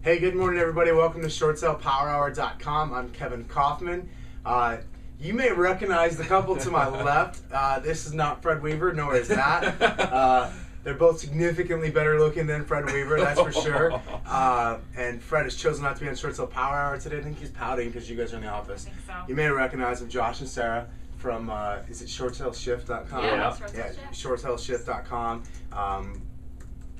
Hey, good morning, everybody. Welcome to ShortSalePowerHour.com. I'm Kevin Kauffman. You may recognize the couple to my left. This is not Fred Weaver, nor is that. They're both significantly better looking than Fred Weaver, that's for sure. And Fred has chosen not to be on Short Sale Power Hour today. I think he's pouting because you guys are in the office. I think so. You may recognize them, Josh and Sarah from, is it ShortSaleShift.com? Yeah, ShortSaleShift.com.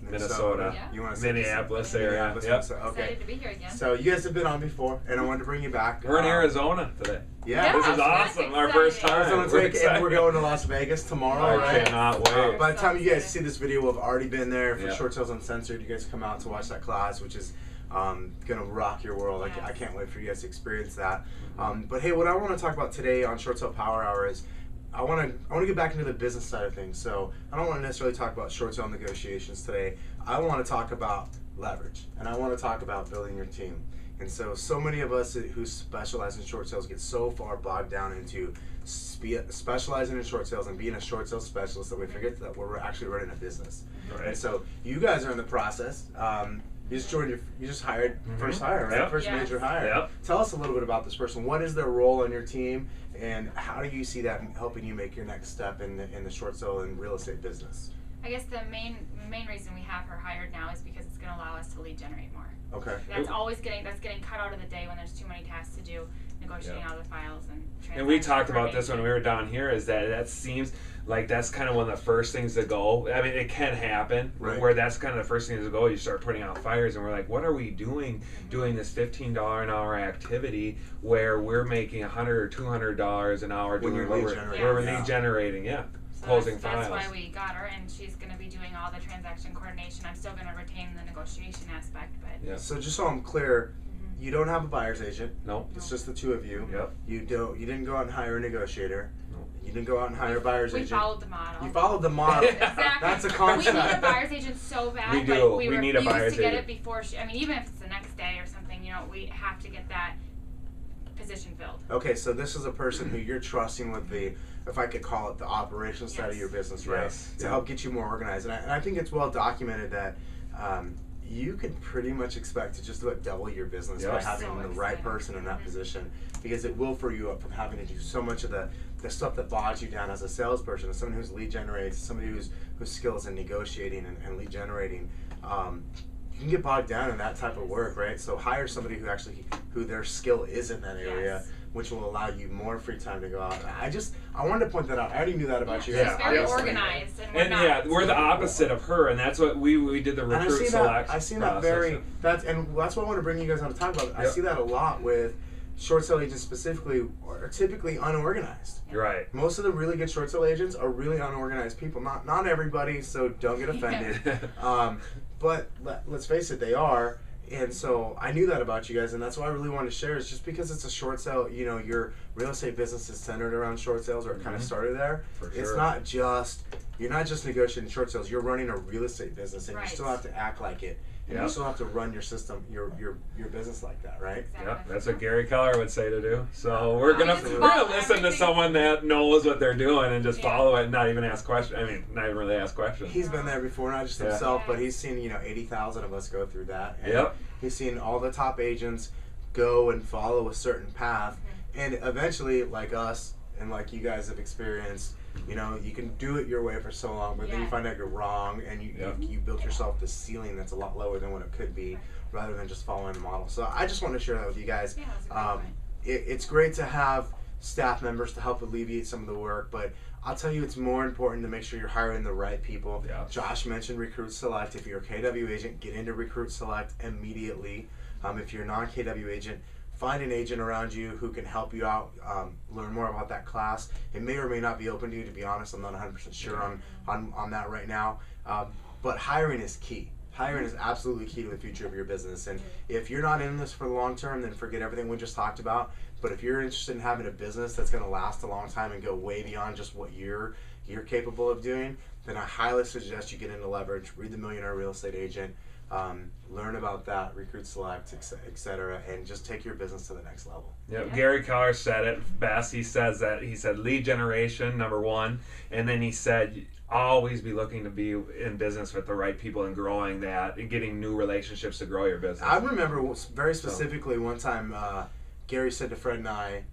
Minnesota, Yeah. You want to Minneapolis area. Minneapolis, Yep. Minnesota. Okay. Excited to be here again. So you guys have been on before, and I wanted to bring you back. We're in Arizona today. Yeah. This is awesome. Our first time. Arizona's We're like, and excited. we're going to Las Vegas tomorrow, I right? cannot wait. By the time you guys see this video, we'll have already been there for Yeah. Short Sales Uncensored. You guys come out to watch that class, which is gonna rock your world. Yes. I can't wait for you guys to experience that. But hey, what I want to talk about today on Short Sale Power Hour is I want to get back into the business side of things. So I don't want to necessarily talk about short sale negotiations today. I want to talk about leverage, and I want to talk about building your team. And so many of us who specialize in short sales get so far bogged down into specializing in short sales and being a short sales specialist that we forget that we're actually running a business. Right. And so you guys are in the process. You just hired first hire, right? Yep. First Yes. major hire. Yep. Tell us a little bit about this person. What is their role on your team, and how do you see that helping you make your next step in the short sale and real estate business? I guess the main reason we have her hired now is because it's going to allow us to lead generate more. Okay. That's getting cut out of the day when there's too many tasks to do, negotiating Yeah. out of the files and. And we transacting talked about this when we were information. down here, is that seems like that's kind of one of the first things to go. I mean, it can happen, Right. where that's kind of the first thing to go. You start putting out fires, and we're like, what are we doing this $15 an hour activity where we're making $100 or $200 an hour When doing you're what lead we're generating. we're Yeah. lead generating, yeah. So Closing that's files. why we got her, and she's going to be doing all the transaction coordination. I'm still going to retain the negotiation aspect, but. Yeah. So just so I'm clear, you don't have a buyer's agent. Nope. It's just the two of you. Yep. You didn't go out and hire a negotiator. Nope. You didn't go out and hire a buyer's We agent. followed the model. You followed the model. Exactly. That's a We concept. need a buyer's agent so bad, We do. but we We need a refuse buyer's to get agent. it before she. I mean, even if it's the next day or something, we have to get that position filled. Okay, so this is a person who you're trusting with the, if I could call it, the operations side of Yes. your business, right? Yes. To Yeah. help get you more organized. And I think it's well documented that you could pretty much expect to just about double your business by Yep. having So the right exciting. person in that Mhm. position, because it will free you up from having to do so much of the stuff that bogs you down as a salesperson, as someone who's lead generates, somebody whose skills in negotiating and lead generating. You can get bogged down in that type of work, right? So hire somebody who their skill is in that area, Yes. which will allow you more free time to go out. I wanted to point that out. I already knew that about you She's guys. very obviously. organized, and we're And not. yeah, we're the opposite of her, and that's what we did the And I recruit see select that. I see that process. very. That's what I want to bring you guys on to talk about. I Yep. see that a lot with short sale agents specifically, are typically unorganized. You're right. Most of the really good short sale agents are really unorganized people. Not everybody, so don't get offended. But let's face it, they are. And so I knew that about you guys, and that's why I really wanted to share. Is just because it's a short sale, your real estate business is centered around short sales, or it kind of started there. For It's sure. not just you're not just negotiating short sales. You're running a real estate business, and Right. you still have to act like it, and you Yep. still have to run your system, your business like that, right? Exactly. Yep, that's what Gary Keller would say to do. So we're gonna just we're follow gonna listen to everything. someone that knows what they're doing and just Yeah. follow it and not even ask questions. I mean, not even really ask questions. He's been there before, not just Yeah. himself, Yeah. but he's seen 80,000 of us go through that. And Yep. He's seen all the top agents go and follow a certain path, and eventually, like us and like you guys have experienced, you can do it your way for so long, but then you Yeah. find out you're wrong, and you built yourself this ceiling that's a lot lower than what it could be, rather than just following the model. So I just want to share that with you guys. Yeah, that's a great point. It's great to have staff members to help alleviate some of the work, but I'll tell you, it's more important to make sure you're hiring the right people. Yeah. Josh mentioned Recruit Select. If you're a KW agent, get into Recruit Select immediately. If you're a non-KW agent, find an agent around you who can help you out, learn more about that class. It may or may not be open to you, to be honest. I'm not 100% sure on that right now. But hiring is key. Hiring is absolutely key to the future of your business. And if you're not in this for the long term, then forget everything we just talked about. But if you're interested in having a business that's going to last a long time and go way beyond just what you're capable of doing, then I highly suggest you get into leverage, read The Millionaire Real Estate Agent, learn about that, Recruit Select, etc., and just take your business to the next level. Yep. Yeah. Gary Keller said it best. He said lead generation, number one, and then he said always be looking to be in business with the right people and growing that and getting new relationships to grow your business. I remember very specifically one time Gary said to Fred and I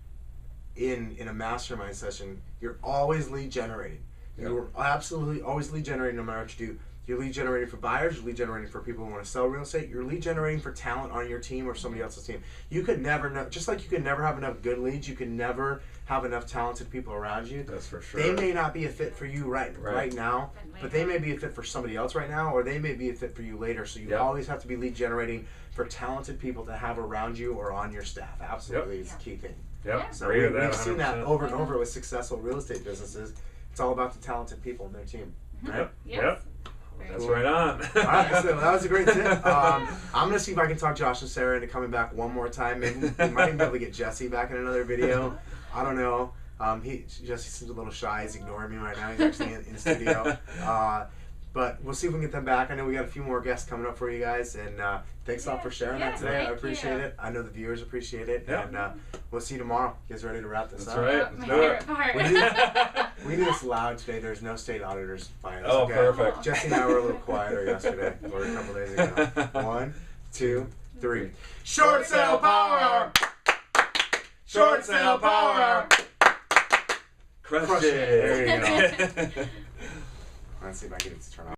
in a mastermind session, you're always lead generating. Yep. You're absolutely always lead generating no matter what you do. You're lead generating for buyers, you're lead generating for people who want to sell real estate, you're lead generating for talent on your team or somebody else's team. You could never know, just like you could never have enough good leads, you can never have enough talented people around you. That's for sure. They may not be a fit for you right now, but they may be a fit for somebody else right now, or they may be a fit for you later. So you always have to be lead generating for talented people to have around you or on your staff. Absolutely, it's a key thing. Yep. So we've seen that over and over with successful real estate businesses. It's all about the talented people in their team, right? Yep. That's right on. All right, so that was a great tip. I'm going to see if I can talk Josh and Sarah into coming back one more time. Maybe we might even be able to get Jesse back in another video. I don't know. Jesse seems a little shy. He's ignoring me right now. He's actually in studio. But we'll see if we can get them back. I know we got a few more guests coming up for you guys. And thanks a lot for sharing that today. I appreciate it. I know the viewers appreciate it. Yeah. And we'll see you tomorrow. You guys ready to wrap this up? That's right. My favorite part. We do this loud today. There's no state auditors by us. Oh, okay? perfect. Jesse and I were a little quieter yesterday, or a couple days ago. 1, 2, 3. Short sale power hour! Short sale power hour! Crush it. There you go. Let's see if I can get it to turn off.